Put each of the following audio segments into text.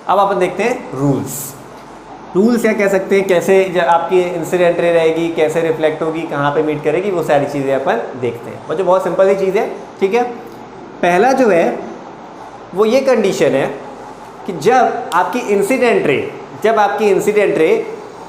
अब अपन देखते हैं रूल्स। रूल्स क्या कह सकते हैं, कैसे जब आपकी इंसिडेंट रे रहेगी, कैसे रिफ्लेक्ट होगी, कहाँ पे मीट करेगी, वो सारी चीज़ें अपन देखते हैं। बच्चों बहुत सिंपल ही चीज़ है, ठीक है। पहला जो है वो ये कंडीशन है कि जब आपकी इंसिडेंट रे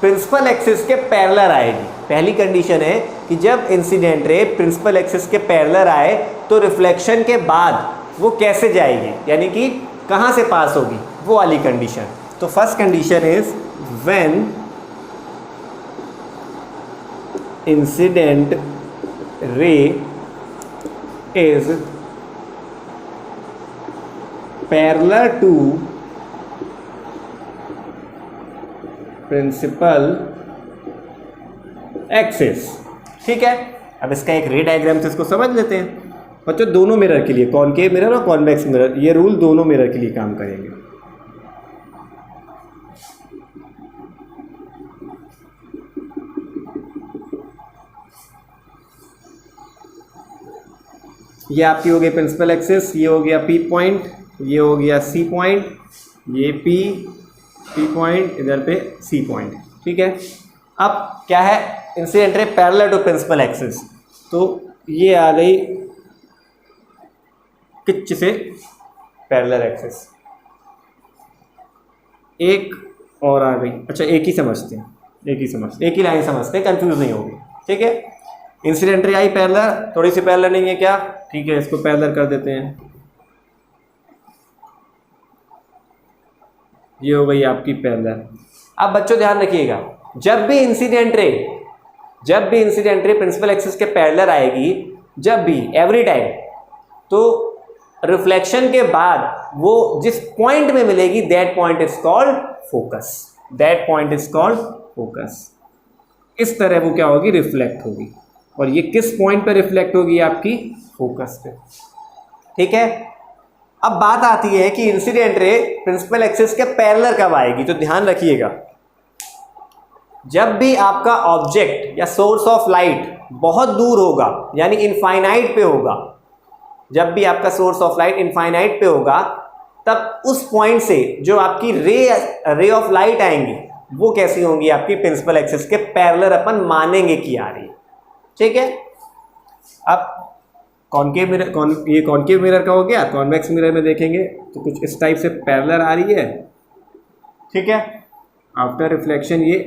प्रिंसिपल एक्सिस के पैरेलल आएगी। पहली कंडीशन है कि जब इंसिडेंट रे प्रिंसिपल एक्सिस के पैरेलल आए तो रिफ्लेक्शन के बाद वो कैसे जाएगी, यानी कि कहाँ से पास होगी, वो वाली कंडीशन। तो first condition is when incident ray is parallel to principal axis, ठीक है। अब इसका एक रे डायग्राम से इसको समझ लेते हैं बच्चों। दोनों मिरर के लिए, कॉनकेव मिरर और कॉन्वेक्स मिरर, ये रूल दोनों मिरर के लिए काम करेंगे। ये आपकी हो गई प्रिंसिपल एक्सिस, ये हो गया पी पॉइंट, ये हो गया सी पॉइंट, ये पी पॉइंट, इधर पे सी पॉइंट, ठीक है। अब क्या है, incident ray parallel to principal axis, तो ये आ गई किच से पैरेलल एक्सिस, एक और आ गई। अच्छा एक ही लाइन समझते हैं, कंफ्यूज नहीं होगी, ठीक है। इंसिडेंट रे आई पैरेलल, थोड़ी सी पैरेलल नहीं है क्या, ठीक है, इसको पैरेलल कर देते हैं। ये हो गई आपकी पैरेलल। अब बच्चों ध्यान रखिएगा, जब भी इंसिडेंट रे प्रिंसिपल एक्सिस के पैरेलल आएगी, जब भी, एवरी टाइम, तो रिफ्लेक्शन के बाद वो जिस पॉइंट में मिलेगी that point is called focus. इस तरह वो क्या होगी, रिफ्लेक्ट होगी। और ये किस पॉइंट पे रिफ्लेक्ट होगी, आपकी फोकस पे, ठीक है। अब बात आती है कि इंसिडेंट रे प्रिंसिपल एक्सिस के पैरेलल कब आएगी। तो ध्यान रखिएगा, जब भी आपका ऑब्जेक्ट या सोर्स ऑफ लाइट बहुत दूर होगा, यानी इनफाइनाइट पे होगा, जब भी आपका सोर्स ऑफ लाइट इनफाइनाइट पे होगा, तब उस पॉइंट से जो आपकी रे ऑफ लाइट आएंगी वो कैसी होंगी, आपकी प्रिंसिपल एक्सिस के पैरेलल अपन मानेंगे कि आ रही है, ठीक है। अब कॉनकेव मिरर, ये कॉनकेव मिरर का हो गया। कॉन्वेक्स मिरर में देखेंगे तो कुछ इस टाइप से पैरेलल आ रही है, ठीक है। आफ्टर रिफ्लेक्शन ये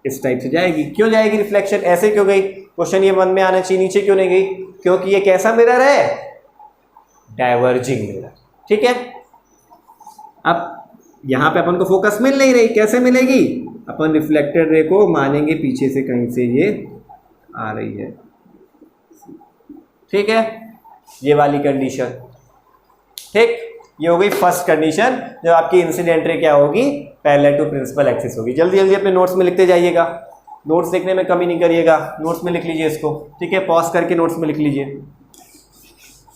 इस टाइप से जाएगी। क्यों जाएगी रिफ्लेक्शन, ऐसे क्यों गई, क्वेश्चन ये मन में आना चाहिए, नीचे क्यों नहीं गई, क्योंकि ये कैसा मिरर है, डाइवर्जिंग मिरर, ठीक है। अब यहाँ पे अपन को फोकस मिल नहीं रही, कैसे मिलेगी, अपन रिफ्लेक्टेड रे को मानेंगे पीछे से कहीं से ये आ रही है, ठीक है। ये वाली कंडीशन, ठीक, ये हो गई फर्स्ट कंडीशन, जब आपकी इंसिडेंट रे क्या होगी, पैरेलल टू प्रिंसिपल एक्सिस होगी। जल्दी जल्दी अपने नोट्स में लिखते जाइएगा, नोट्स देखने में कमी नहीं करिएगा, नोट्स में लिख लीजिए इसको, ठीक है, पॉज करके नोट्स में लिख लीजिए।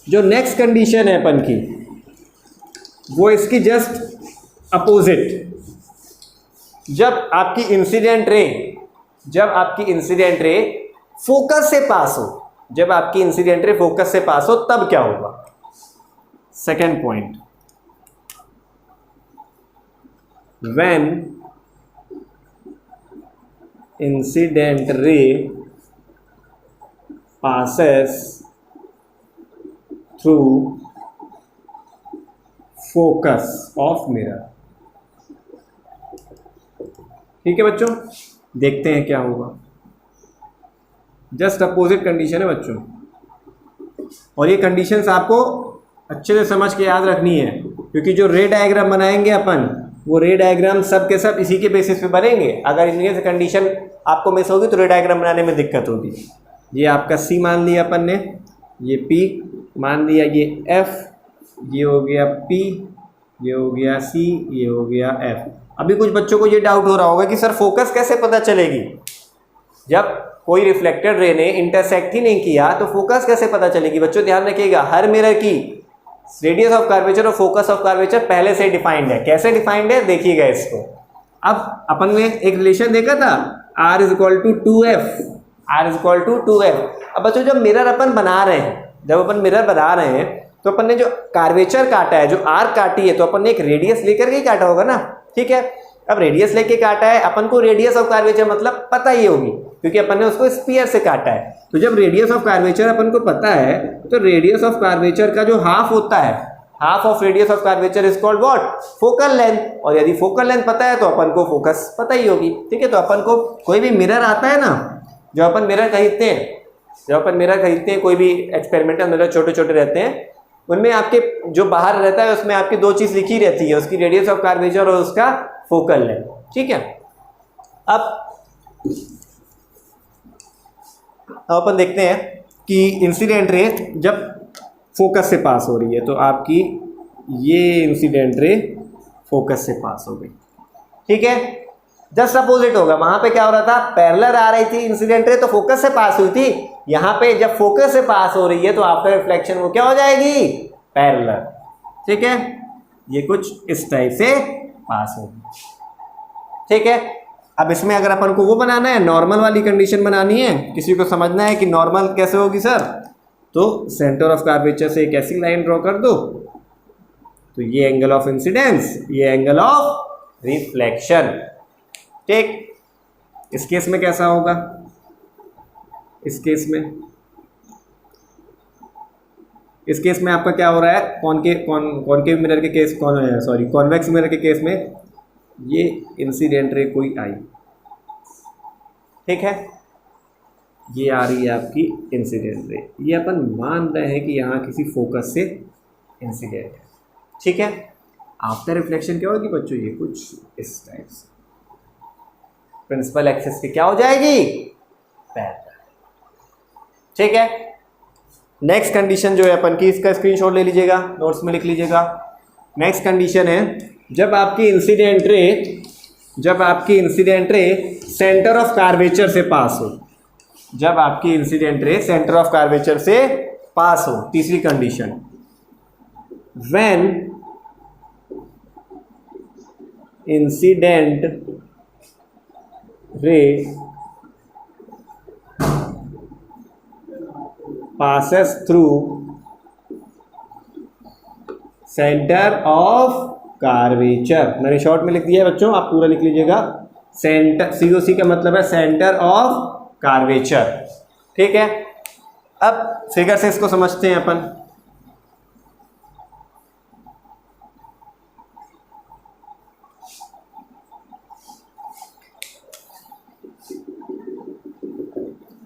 जो नेक्स्ट कंडीशन है अपन की, वो इसकी जस्ट अपोजिट। जब आपकी इंसिडेंट रे फोकस से पास हो, तब क्या होगा, सेकेंड पॉइंट, व्हेन इंसिडेंट रे passes through focus of mirror, ठीक है बच्चों। देखते हैं क्या होगा, जस्ट अपोजिट कंडीशन है बच्चों, और ये कंडीशंस आपको अच्छे से समझ के याद रखनी है, क्योंकि जो रे डायग्राम बनाएंगे अपन, वो रे डायग्राम सब के सब इसी के बेसिस पे बनेंगे। अगर इनमें से कंडीशन आपको मिस होगी तो रे डायग्राम बनाने में दिक्कत होगी। ये आपका सी मान लिया अपन ने, ये पी मान लिया, ये एफ, ये हो गया पी, ये हो गया सी, ये हो गया एफ। अभी कुछ बच्चों को ये डाउट हो रहा होगा कि सर फोकस कैसे पता चलेगी, जब कोई रिफ्लेक्टेड रे ने इंटरसेक्ट ही नहीं किया तो फोकस कैसे पता चलेगी। बच्चों ध्यान रखिएगा, हर मिरर की रेडियस ऑफ कर्वेचर और फोकस ऑफ कर्वेचर पहले से डिफाइंड है। कैसे डिफाइंड है देखिएगा इसको। अब अपन ने एक रिलेशन देखा था, R is equal to 2F। अब बच्चों जब मिरर अपन बना रहे हैं, तो अपन ने जो कार्वेचर काटा है, जो आर्क काटी है, तो अपन ने एक रेडियस लेकर के ही काटा होगा ना, ठीक है। अब रेडियस लेके काटा है, अपन को रेडियस ऑफ कार्वेचर मतलब पता ही होगी, क्योंकि अपन ने उसको स्फीयर से काटा है। तो जब रेडियस ऑफ कार्वेचर अपन को पता है, तो रेडियस ऑफ कार्वेचर का जो हाफ होता है, half of radius of curvature is called what, focal length. और यदि फोकल लेंथ पता है तो अपन को फोकस पता ही होगी, ठीक है। तो अपन को कोई भी मिरर आता है ना, जो अपन मिरर खरीदते हैं, कोई भी एक्सपेरिमेंटल मिरर छोटे छोटे रहते हैं, उनमें आपके जो बाहर रहता है उसमें आपकी दो चीज लिखी रहती है, उसकी रेडियस ऑफ कार्वेचर और उसका फोकल लेंथ, ठीक है। अब अपन देखते हैं कि इंसिडेंट रे जब फोकस से पास हो रही है, तो आपकी ये इंसिडेंट रे फोकस से पास हो गई, ठीक है। जस्ट अपोजिट होगा, वहां पे क्या हो रहा था, पैरेलल आ रही थी इंसिडेंट रे, तो फोकस से पास हुई थी। यहां पे जब फोकस से पास हो रही है तो आफ्टर रिफ्लेक्शन वो क्या हो जाएगी, पैरेलल, ठीक है। ये कुछ इस टाइप से पास होगी, ठीक है। अब इसमें अगर अपन को वो बनाना है, नॉर्मल वाली कंडीशन बनानी है, किसी को समझना है कि नॉर्मल कैसे होगी सर, तो सेंटर ऑफ कर्वेचर से एक ऐसी लाइन ड्रॉ कर दो, तो ये एंगल ऑफ इंसिडेंस, ये एंगल ऑफ रिफ्लेक्शन, ठीक। इस केस में कैसा होगा, इस केस में आपका क्या हो रहा है, कॉनकेव मिरर के केस, कॉन्वेक्स मिरर के केस में ये इंसिडेंट रे कोई आई, ठीक है, ये आ रही है आपकी इंसिडेंट रे, ये अपन मान रहे हैं कि यहाँ किसी फोकस से इंसिडेंट है, ठीक है। आफ्टर रिफ्लेक्शन क्या होगी बच्चों, ये कुछ इस टाइप से प्रिंसिपल एक्सिस की क्या हो जाएगी, पैरेलल, ठीक है। नेक्स्ट कंडीशन जो है अपन की, इसका स्क्रीनशॉट ले लीजिएगा, नोट्स में लिख लीजिएगा। नेक्स्ट कंडीशन है, जब आपकी incident ray centre of curvature से पास हो, जब आपकी incident ray centre of curvature से पास हो, तीसरी कंडीशन, व्हेन इंसिडेंट रे passes through centre of curvature, मैंने शॉर्ट में लिख दिया है बच्चों, आप पूरा लिख लीजिएगा। सेंटर, COC का मतलब है सेंटर ऑफ कर्वेचर, ठीक है। अब फिगर से इसको समझते हैं अपन।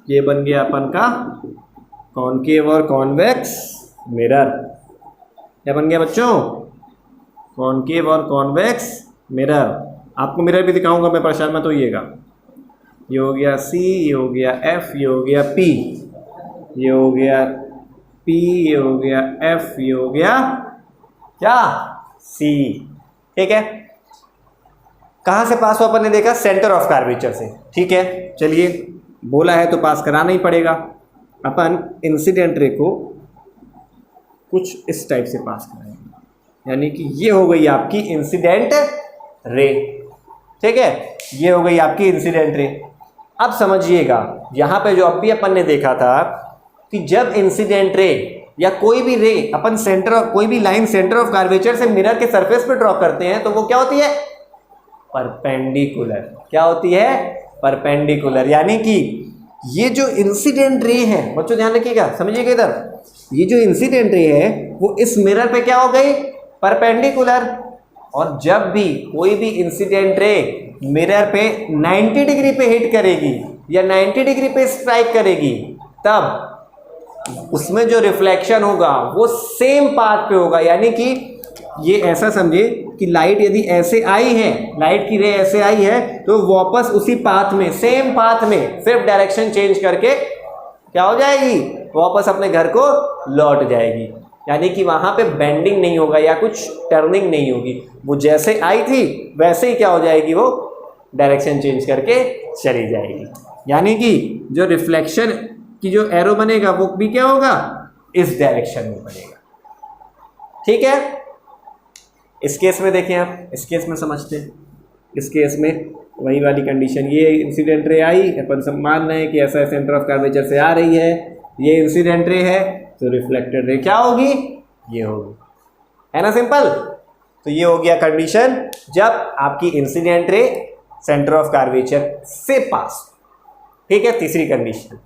ये बन गया अपन का कॉनकेव और कॉन्वेक्स मिरर, क्या बन गया बच्चों, कॉनकेव और कॉन्वेक्स मिरर। आपको मिरर भी दिखाऊंगा मैं, परेशान मत होइएगा। ये हो गया C, ये हो गया F, ये हो गया P, ये हो गया P, ये हो गया F, ये हो गया क्या, C, ठीक है। कहाँ से पास हुआ अपन ने देखा, सेंटर ऑफ कर्वेचर से, ठीक है। चलिए, बोला है तो पास कराना ही पड़ेगा। अपन इंसिडेंट रे को कुछ इस टाइप से पास कराएंगे, यानी कि ये हो गई आपकी इंसिडेंट रे, ठीक है, ये हो गई आपकी इंसिडेंट रे। अब समझिएगा, यहाँ पे जो अभी अपन ने देखा था कि जब इंसिडेंट रे या कोई भी रे अपन कोई भी लाइन सेंटर ऑफ कर्वेचर से मिरर के सरफेस पे ड्रॉ करते हैं, तो वो क्या होती है, परपेंडिकुलर। क्या होती है, परपेंडिकुलर। यानी कि ये जो इंसिडेंट रे है बच्चों, ध्यान रखिएगा, समझिएगा इधर, ये जो इंसिडेंट रे है वो इस मिरर पे क्या हो गई, परपेंडिकुलर। और जब भी कोई भी इंसिडेंट रे मिरर पे 90 डिग्री पे हिट करेगी या 90 डिग्री पे स्ट्राइक करेगी, तब उसमें जो रिफ्लेक्शन होगा वो सेम पाथ पे होगा। यानी कि ये ऐसा समझे कि लाइट यदि ऐसे आई है, लाइट की रे ऐसे आई है, तो वापस उसी पाथ में, सेम पाथ में, सिर्फ डायरेक्शन चेंज करके क्या हो जाएगी, वापस अपने घर को लौट जाएगी। यानी कि वहां पे बेंडिंग नहीं होगा या कुछ टर्निंग नहीं होगी, वो जैसे आई थी वैसे ही क्या हो जाएगी, वो डायरेक्शन चेंज करके चली जाएगी। यानी कि जो रिफ्लेक्शन की जो एरो बनेगा वो भी क्या होगा, इस डायरेक्शन में बनेगा, ठीक है। इस केस में देखें आप, इस केस में समझते हैं। इस केस में वही वाली कंडीशन, ये इंसिडेंट रे आई, अपन सब मान रहे हैं कि ऐसा सेंटर ऑफ कर्वेचर से आ रही है, ये इंसिडेंट रे है, तो रिफ्लेक्टेड रे क्या होगी, ये होगी, है ना सिंपल। तो ये हो गया कंडीशन जब आपकी incident ray centre of curvature से पास। ठीक है, तीसरी कंडीशन।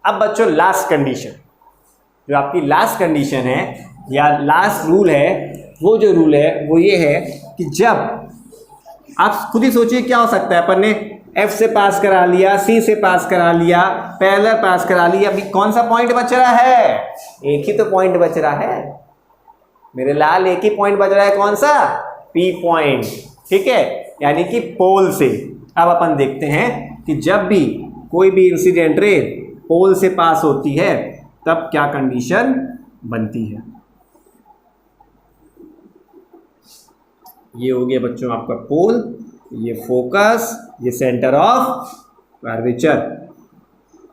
अब बच्चों लास्ट कंडीशन, जो आपकी लास्ट कंडीशन है या लास्ट रूल है, वो जो रूल है वो ये है कि जब आप खुद ही सोचिए क्या हो सकता है। अपन ने F से पास करा लिया, C से पास करा लिया, पैरेलल पास करा लिया, अभी कौन सा पॉइंट बच रहा है? एक ही तो पॉइंट बच रहा है मेरे लाल, एक ही पॉइंट बच रहा है, कौन सा? P point. ठीक है, यानी कि पोल से। अब अपन देखते हैं कि जब भी कोई भी इंसिडेंट रे पोल से पास होती है तब क्या कंडीशन बनती है। ये हो गया बच्चों आपका पोल, ये फोकस, ये सेंटर ऑफ कर्वेचर।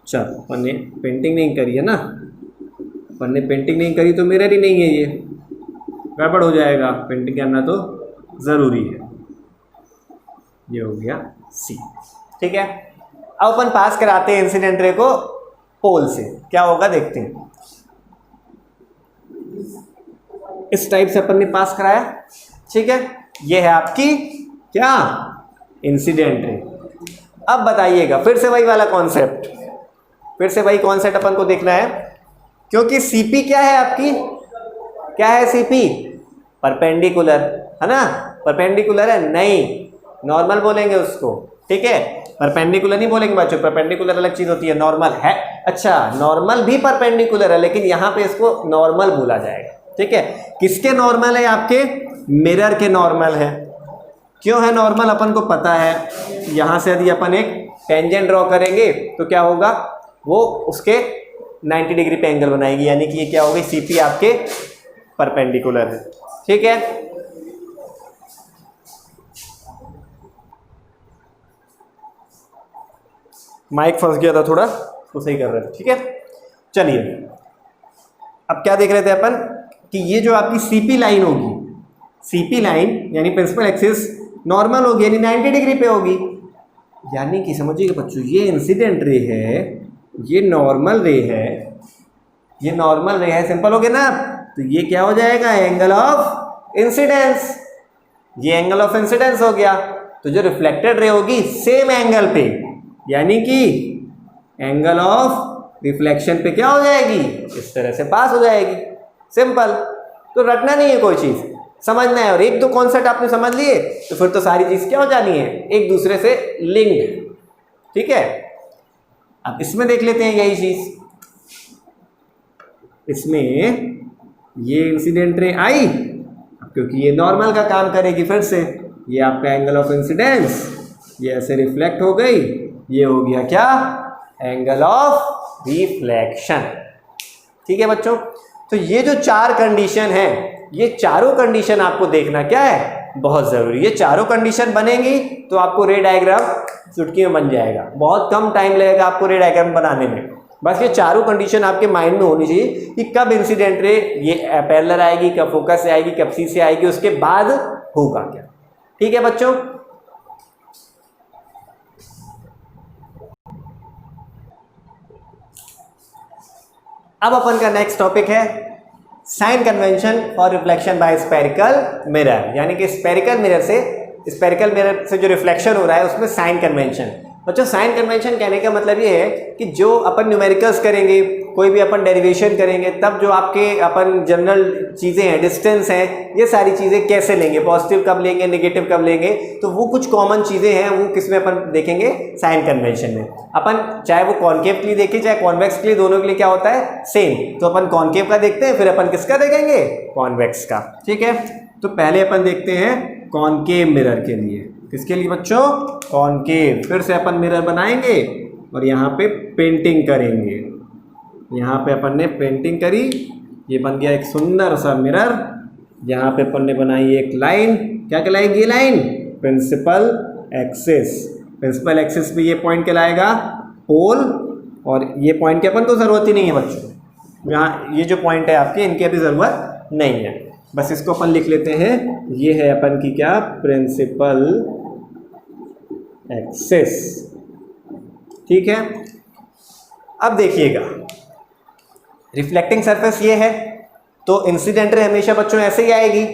चलो, अपन ने पेंटिंग नहीं करी है ना, अपन ने पेंटिंग नहीं करी तो मिरर ही नहीं है, ये गड़बड़ हो जाएगा, पेंटिंग करना तो ज़रूरी है। ये हो गया सी। ठीक है, अब अपन पास कराते हैं इंसिडेंट रे को पोल से, क्या होगा देखते हैं। इस टाइप से अपन ने पास कराया। ठीक है, ये है आपकी क्या? Incident ray. अब बताइएगा, फिर से वही वाला कॉन्सेप्ट, फिर से वही कॉन्सेप्ट अपन को देखना है, क्योंकि सीपी क्या है आपकी? क्या है सीपी? परपेंडिकुलर, है ना? परपेंडिकुलर है नहीं, नॉर्मल बोलेंगे उसको। ठीक है, परपेंडिकुलर नहीं बोलेंगे बच्चों, परपेंडिकुलर अलग चीज होती है, नॉर्मल है। अच्छा, नॉर्मल भी परपेंडिकुलर है, लेकिन यहां पे इसको नॉर्मल बोला जाएगा। ठीक है, किसके नॉर्मल है? आपके मिरर के नॉर्मल है। क्यों है नॉर्मल? अपन को पता है, यहां से यदि अपन एक टेंजेंट ड्रॉ करेंगे तो क्या होगा, वो उसके 90 डिग्री पे एंगल बनाएगी, यानी कि ये क्या होगी? सीपी आपके परपेंडिकुलर है। ठीक है, माइक फंस गया था थोड़ा, तो सही कर रहे थे। ठीक है, चलिए अब क्या देख रहे थे अपन कि ये जो आपकी सीपी लाइन होगी, सीपी लाइन यानी प्रिंसिपल एक्सिस नॉर्मल होगी, यानी 90 डिग्री पे होगी। यानी कि समझिएगा बच्चों, ये इंसिडेंट रे है, ये नॉर्मल रे है, ये नॉर्मल रे है, सिंपल हो गया ना। तो ये क्या हो जाएगा? Angle of incidence. ये एंगल ऑफ इंसिडेंस हो गया। तो जो रिफ्लेक्टेड रे होगी सेम एंगल पे, यानी कि एंगल ऑफ रिफ्लेक्शन पे क्या हो जाएगी? इस तरह से पास हो जाएगी। सिंपल। तो रटना नहीं है कोई चीज, समझना है। और एक दो कॉन्सेप्ट आपने समझ लिए तो फिर तो सारी चीज क्या हो जानी है? एक दूसरे से लिंक्ड। ठीक है, अब इसमें देख लेते हैं यही चीज। इसमें ये इंसिडेंट रे आई, क्योंकि ये नॉर्मल का काम करेगी, फिर से ये आपका एंगल ऑफ इंसिडेंस, ये ऐसे रिफ्लेक्ट हो गई, ये हो गया क्या? Angle of reflection. ठीक है बच्चों, तो ये जो चार कंडीशन है, ये चारों कंडीशन आपको देखना क्या है? बहुत जरूरी। ये चारों कंडीशन बनेंगी तो आपको रे डायग्राम चुटकी में बन जाएगा। बहुत कम टाइम लगेगा आपको रे डायग्राम बनाने में। बस ये चारों कंडीशन आपके माइंड में होनी चाहिए कि कब इंसिडेंट रे ये पैरेलल आएगी, कब फोकस से आएगी, कब सी से आएगी, उसके बाद होगा क्या। ठीक है बच्चों, अब अपन का नेक्स्ट टॉपिक है sign convention for reflection by spherical mirror, यानी कि स्पेरिकल मिरर से जो रिफ्लेक्शन हो रहा है उसमें साइन कन्वेंशन। बच्चों, साइन कन्वेंशन कहने का मतलब ये है कि जो अपन न्यूमेरिकल्स करेंगे, कोई भी अपन डेरिवेशन करेंगे, तब जो आपके अपन जनरल चीज़ें हैं, डिस्टेंस हैं, ये सारी चीज़ें कैसे लेंगे, पॉजिटिव कब लेंगे, नेगेटिव कब लेंगे, तो वो कुछ कॉमन चीज़ें हैं, वो किस में अपन देखेंगे? साइन कन्वेंशन में। अपन चाहे वो कॉनकेव के लिए देखें चाहे कॉन्वेक्स के लिए, दोनों के लिए क्या होता है? सेम। तो अपन कॉनकेव का देखते हैं, फिर अपन किसका देखेंगे? कॉन्वेक्स का। ठीक है, तो पहले अपन देखते हैं कॉनकेव मिरर के लिए। किसके लिए बच्चों? कॉनकेव। फिर से अपन मिरर बनाएंगे और यहाँ पे पेंटिंग करेंगे। यहाँ पे अपन ने पेंटिंग करी, ये बन गया एक सुंदर सा मिरर। यहाँ पे अपन ने बनाई एक लाइन, क्या कहलाएगी ये line? Principal axis. Principal axis पे ये पॉइंट कहलाएगा पोल, और ये पॉइंट की अपन को ज़रूरत ही नहीं है बच्चों। यहाँ ये जो पॉइंट है आपके, इनकी अभी ज़रूरत नहीं है, बस इसको अपन लिख लेते हैं। ये है अपन की क्या? Principal axis. ठीक है, अब देखिएगा रिफ्लेक्टिंग सरफेस ये है, तो इंसिडेंट रे हमेशा बच्चों ऐसे ही आएगी,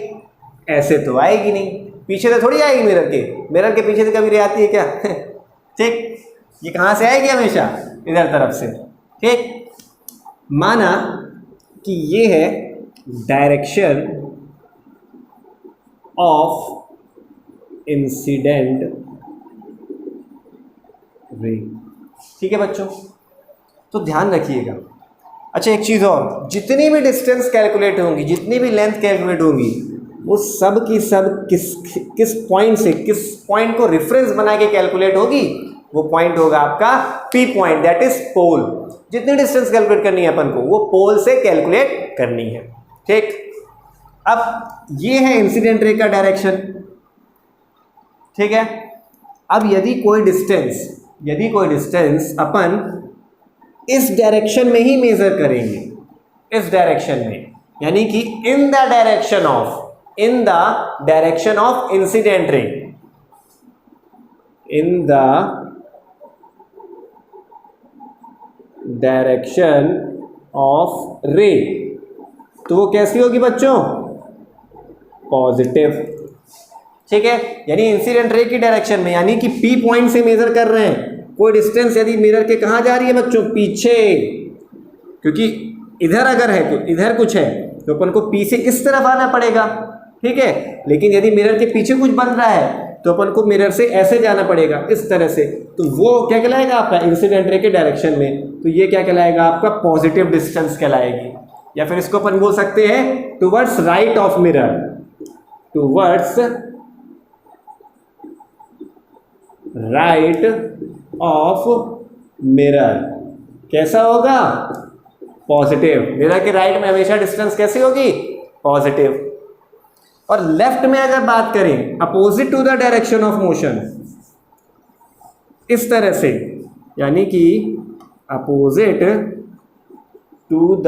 ऐसे तो आएगी नहीं, पीछे से थोड़ी आएगी मिरर के पीछे से कभी रे आती है क्या? ठीक, ये कहाँ से आएगी? हमेशा इधर तरफ से। ठीक, माना कि ये है डायरेक्शन ऑफ इंसिडेंट रे। ठीक है बच्चों, तो ध्यान रखिएगा। अच्छा एक चीज़ और, जितनी भी डिस्टेंस कैलकुलेट होंगी, जितनी भी लेंथ कैलकुलेट होंगी, वो सब की सब किस पॉइंट से, किस पॉइंट को रेफरेंस बना के कैलकुलेट होगी? वो पॉइंट होगा आपका P point, that is pole. जितनी डिस्टेंस कैलकुलेट करनी है अपन को, वो पोल से कैलकुलेट करनी है। ठीक, अब ये है इंसिडेंट रे का डायरेक्शन। ठीक है, अब यदि कोई डिस्टेंस अपन इस डायरेक्शन में ही मेजर करेंगे, इस डायरेक्शन में, यानी कि in the direction of incident रे, इन द डायरेक्शन ऑफ रे, तो वो कैसी होगी बच्चों? पॉजिटिव। ठीक है, यानी इंसिडेंट रे की डायरेक्शन में, यानी कि पी पॉइंट से मेजर कर रहे हैं कोई डिस्टेंस, यदि मिरर के कहाँ जा रही है बच्चों? पीछे। क्योंकि इधर अगर है तो इधर कुछ है, तो अपन को पी से इस तरफ आना पड़ेगा। ठीक है, लेकिन यदि मिरर के पीछे कुछ बन रहा है तो अपन को मिरर से ऐसे जाना पड़ेगा, इस तरह से। तो वो क्या कहलाएगा आपका? इंसिडेंट रे के डायरेक्शन में। तो ये क्या कहलाएगा आपका? पॉजिटिव डिस्टेंस कहलाएगी। या फिर इसको अपन बोल सकते हैं towards right of mirror, towards right of mirror. कैसा होगा? पॉजिटिव। मिरर के राइट में हमेशा डिस्टेंस कैसी होगी? पॉजिटिव। और लेफ्ट में अगर बात करें, opposite to the direction of motion, इस तरह से, यानी कि opposite to the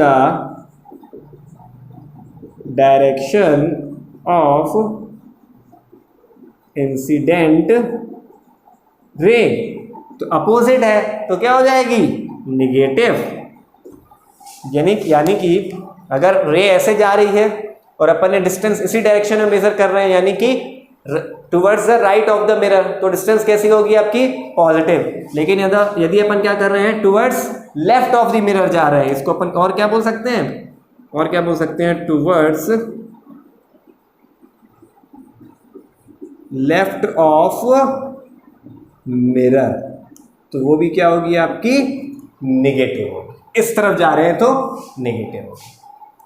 direction of incident ray, तो अपोजिट है तो क्या हो जाएगी? निगेटिव। यानी कि अगर रे ऐसे जा रही है और अपन ने डिस्टेंस इसी डायरेक्शन में मेजर कर रहे हैं, यानी कि towards the right of the mirror, तो डिस्टेंस कैसी होगी आपकी? पॉजिटिव। लेकिन यदि अपन क्या कर रहे हैं? Towards left of the mirror जा रहे हैं, इसको अपन और क्या बोल सकते हैं? टुवर्ड्स लेफ्ट ऑफ मिरर, तो वो भी क्या होगी आपकी? नेगेटिव होगी। इस तरफ जा रहे हैं तो नेगेटिव होगी।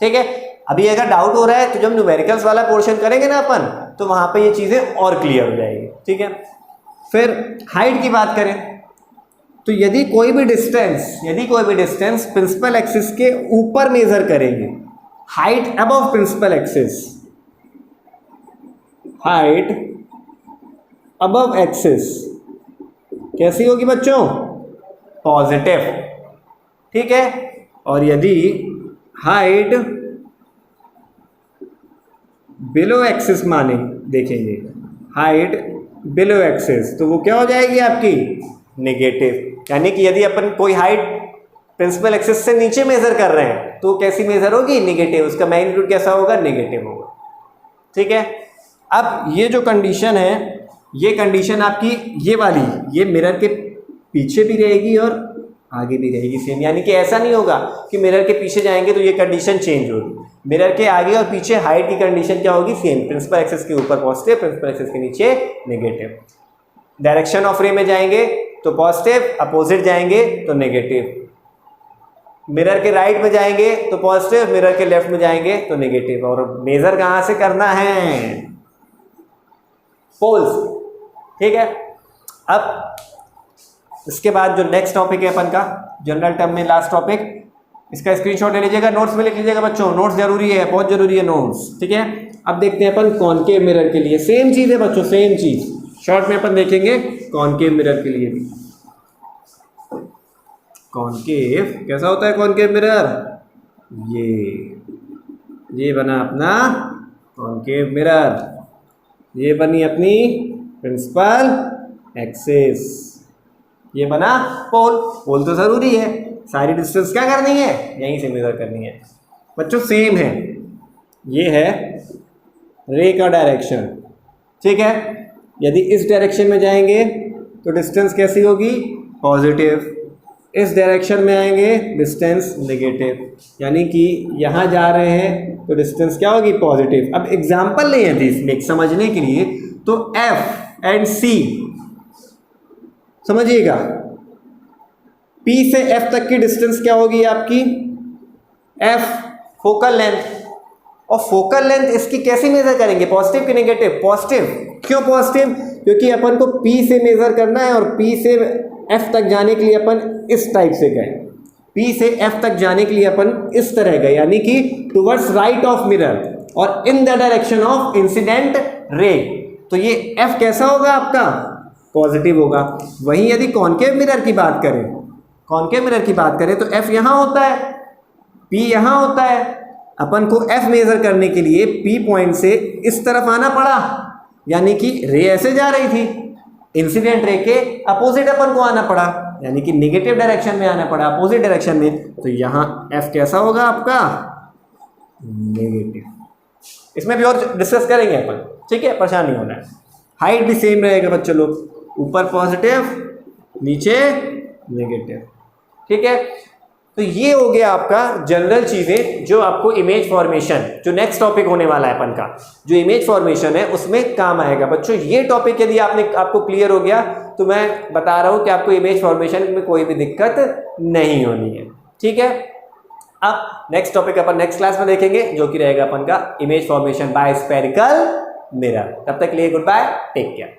ठीक है, अभी अगर डाउट हो रहा है तो जब न्यूमेरिकल्स वाला पोर्शन करेंगे ना अपन, तो वहां पे ये चीजें और क्लियर हो जाएगी। ठीक है, फिर हाइट की बात करें तो यदि कोई भी डिस्टेंस प्रिंसिपल एक्सिस के ऊपर मेजर करेंगे, height above principal axis, height above axis कैसी होगी बच्चों? पॉजिटिव। ठीक है, और यदि हाइट बिलो एक्सिस माने, देखेंगे हाइट बिलो एक्सिस, तो वो क्या हो जाएगी आपकी? नेगेटिव। यानी कि यदि अपन कोई हाइट प्रिंसिपल एक्सिस से नीचे मेजर कर रहे हैं तो कैसी मेजर होगी? नेगेटिव। उसका मैग्नीट्यूड कैसा होगा? नेगेटिव होगा। ठीक है, अब ये जो कंडीशन है, ये कंडीशन आपकी ये वाली, ये मिरर के पीछे भी रहेगी और आगे भी रहेगी सेम। यानी कि ऐसा नहीं होगा कि मिरर के पीछे जाएंगे तो ये कंडीशन चेंज होगी। मिरर के आगे और पीछे हाइट की कंडीशन क्या होगी? सेम। प्रिंसिपल एक्सिस के ऊपर पॉजिटिव, प्रिंसिपल एक्सिस के नीचे नेगेटिव। डायरेक्शन ऑफ रे में जाएंगे तो पॉजिटिव, अपोजिट जाएंगे तो नेगेटिव। मिरर के राइट में जाएंगे तो पॉजिटिव, मिरर के लेफ्ट में जाएंगे तो नेगेटिव। और मेजर कहाँ से करना है? पोल्स। ठीक है, अब इसके बाद जो नेक्स्ट टॉपिक है अपन का, जनरल टर्म में लास्ट टॉपिक, इसका स्क्रीनशॉट ले लीजिएगा, नोट्स में लिख लीजिएगा बच्चों। नोट्स जरूरी है, बहुत जरूरी है नोट्स। ठीक है, अब देखते हैं अपन कॉनकेव मिरर के लिए। सेम चीज है बच्चों, सेम चीज शॉर्ट में अपन देखेंगे कॉनकेव मिरर के लिए भी। कॉनकेव कैसा होता है? कॉनकेव मिरर ये बना अपना कॉनकेव मिरर, ये बनी अपनी प्रिंसिपल एक्सिस, ये बना पोल। पोल तो जरूरी है, सारी डिस्टेंस क्या करनी है? यहीं से मेजर करनी है बच्चों, सेम है। ये है रे का डायरेक्शन, ठीक है। यदि इस डायरेक्शन में जाएंगे तो डिस्टेंस कैसी होगी, पॉजिटिव। इस डायरेक्शन में आएंगे डिस्टेंस नेगेटिव, यानी कि यहाँ जा रहे हैं तो डिस्टेंस क्या होगी, पॉजिटिव। अब एग्जाम्पल नहीं है इसमें समझने के लिए, तो F एंड C समझिएगा, P से F तक की डिस्टेंस क्या होगी आपकी, F फोकल लेंथ। और फोकल लेंथ इसकी कैसे मेजर करेंगे, पॉजिटिव कि नेगेटिव, पॉजिटिव। क्यों पॉजिटिव, क्योंकि अपन को P से मेजर करना है और P से F तक जाने के लिए अपन इस टाइप से गए, P से F तक जाने के लिए अपन इस तरह गए, यानी कि टुवर्ड्स राइट ऑफ मिरर और in the direction of incident ray. तो ये F कैसा होगा आपका, पॉजिटिव होगा। वहीं यदि कॉनकेव मिरर की बात करें, कॉनकेव मिरर की बात करें तो F यहाँ होता है, P यहाँ होता है। अपन को F मेजर करने के लिए P पॉइंट से इस तरफ आना पड़ा, यानी कि रे ऐसे जा रही थी, इंसिडेंट रे के अपोजिट अपन को आना पड़ा, यानी कि नेगेटिव डायरेक्शन में आना पड़ा, अपोजिट डायरेक्शन में। तो यहाँ F कैसा होगा आपका, नेगेटिव। इसमें भी और डिस्कस करेंगे अपन, ठीक है, परेशान नहीं होना है। हाइट भी सेम रहेगा बच्चों लोग, ऊपर पॉजिटिव नीचे नेगेटिव, ठीक है। तो ये हो गया आपका जनरल चीज़ें जो आपको इमेज फॉर्मेशन, जो नेक्स्ट टॉपिक होने वाला है अपन का, जो इमेज फॉर्मेशन है उसमें काम आएगा बच्चों। ये टॉपिक यदि आपको क्लियर हो गया तो मैं बता रहा हूँ कि आपको इमेज फॉर्मेशन में कोई भी दिक्कत नहीं होनी है, ठीक है। अब नेक्स्ट टॉपिक अपन नेक्स्ट क्लास में देखेंगे, जो कि रहेगा अपन का image formation by spherical mirror. तब तक के लिए गुड बाय, टेक केयर।